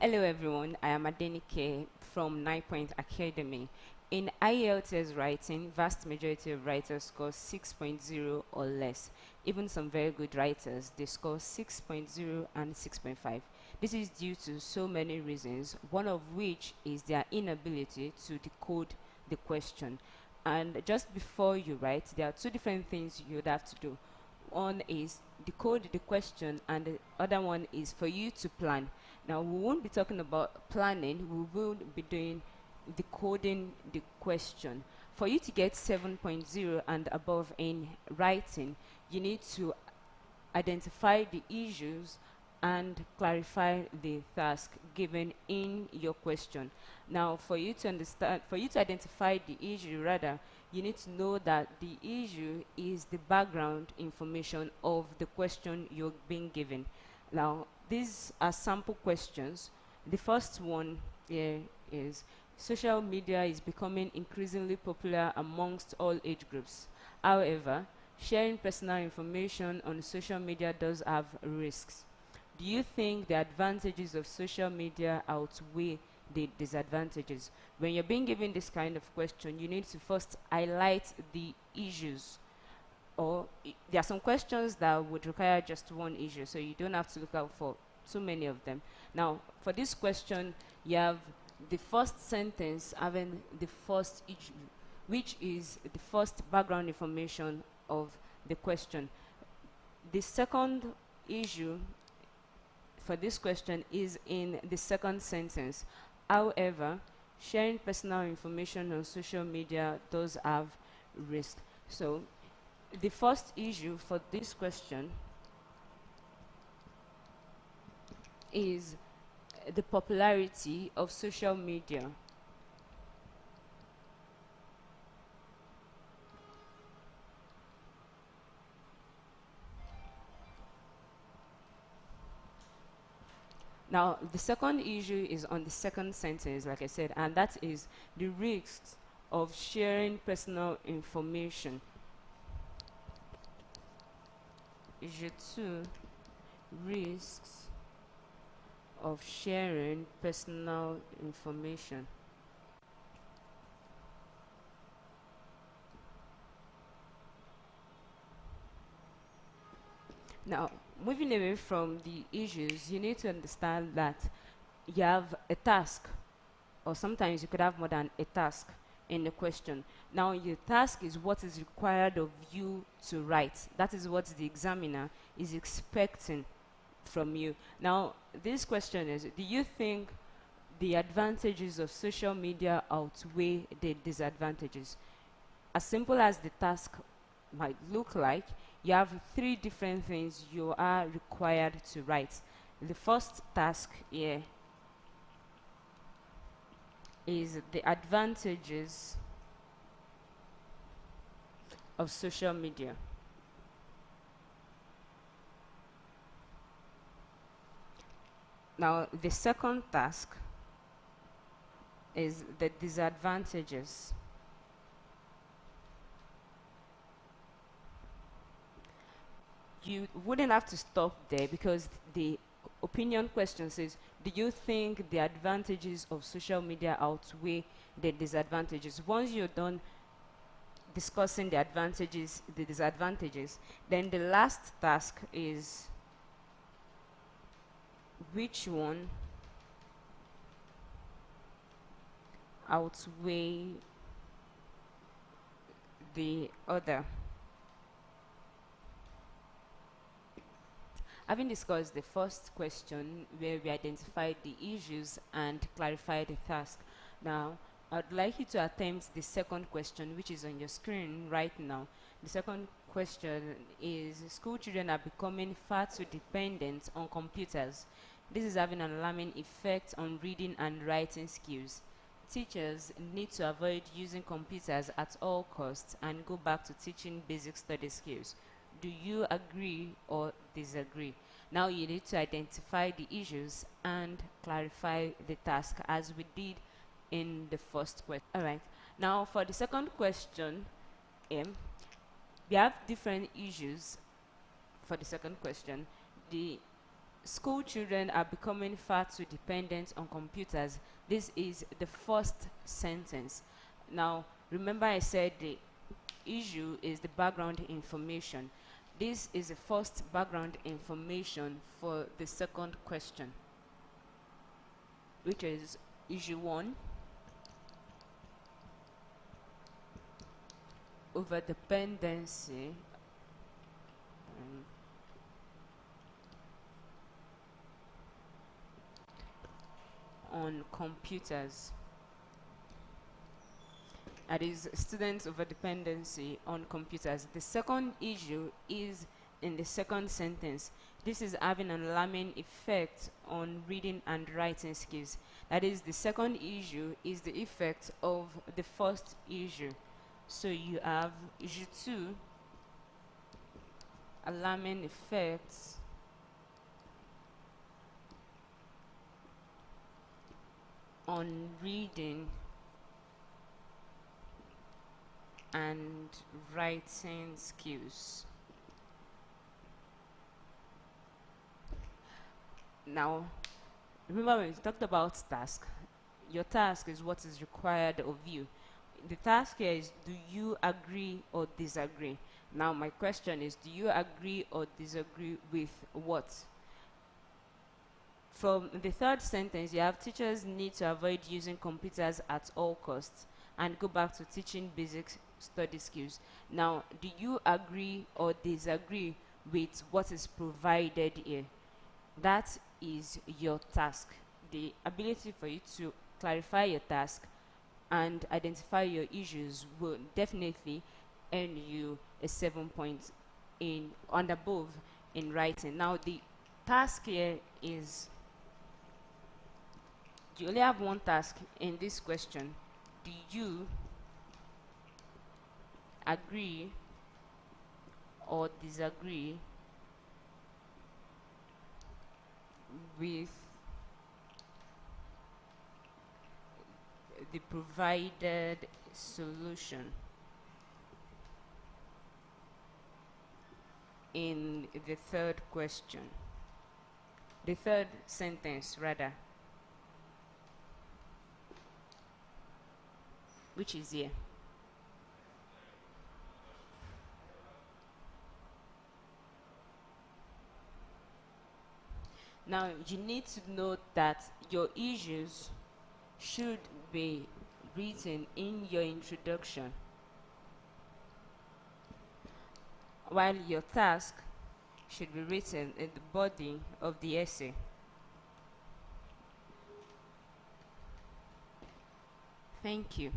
Hello everyone, I am Adenike from 9 Point Academy. In IELTS writing, vast majority of writers score 6.0 or less. Even some very good writers, they score 6.0 and 6.5. This is due to so many reasons, one of which is their inability to decode the question. And just before you write, there are two different things you would have to do. One is decode the question, and the other one is for you to plan. Now, we won't be talking about planning, we will be doing decoding the question. For you to get 7.0 and above in writing, you need to identify the issues and clarify the task given in your question. Now, for you to identify the issue, rather, you need to know that the issue is the background information of the question you're being given. Now, these are sample questions. The first one here is: social media is becoming increasingly popular amongst all age groups. However, sharing personal information on social media does have risks. Do you think the advantages of social media outweigh the disadvantages? When you're being given this kind of question, you need to first highlight the issues. Or there are some questions that would require just one issue, so you don't have to look out for too many of them. Now, for this question, you have the first sentence having the first issue, which is the first background information of the question. The second issue for this question is in the second sentence. However, sharing personal information on social media does have risk. So the first issue for this question is the popularity of social media. Now, the second issue is on the second sentence, like I said, and that is the risks of sharing personal information. Issue 2, risks of sharing personal information. Now, moving away from the issues, you need to understand that you have a task, or sometimes you could have more than a task in the question. Now, your task is what is required of you to write. That is what the examiner is expecting from you. Now, this question is: do you think the advantages of social media outweigh the disadvantages? As simple as the task might look like, you have three different things you are required to write. The first task here is the advantages of social media. Now, the second task is the disadvantages. You wouldn't have to stop there, because the opinion question says, do you think the advantages of social media outweigh the disadvantages? Once you're done discussing the advantages, the disadvantages, then the last task is which one outweigh the other. Having discussed the first question, where we identified the issues and clarified the task, now I'd like you to attempt the second question, which is on your screen right now. The second question is: school children are becoming far too dependent on computers. This is having an alarming effect on reading and writing skills. Teachers need to avoid using computers at all costs and go back to teaching basic study skills. Do you agree or disagree? Now you need to identify the issues and clarify the task, as we did in the first question. All right. Now for the second question, we have different issues for the second question. The School children are becoming far too dependent on computers. This is the first sentence. Now, remember I said the issue is the background information. This is the first background information for the second question, which is issue 1, over dependency on computers. That is students over dependency on computers. The second issue is in the second sentence. This is having an alarming effect on reading and writing skills. That is, the second issue is the effect of the first issue. So you have issue 2, alarming effects on reading and writing skills. Now, remember when we talked about task, your task is what is required of you. The task here is, do you agree or disagree? Now my question is, do you agree or disagree with what? From the third sentence, you have teachers need to avoid using computers at all costs and go back to teaching basic study skills. Now, do you agree or disagree with what is provided here? That is your task. The ability for you to clarify your task and identify your issues will definitely earn you a 7 point in and above in writing. Now the task here is, you only have one task in this question. Do you agree or disagree with the provided solution in the third question, the third sentence rather, which is here? Now you need to note that your issues should be written in your introduction, while your task should be written in the body of the essay. Thank you.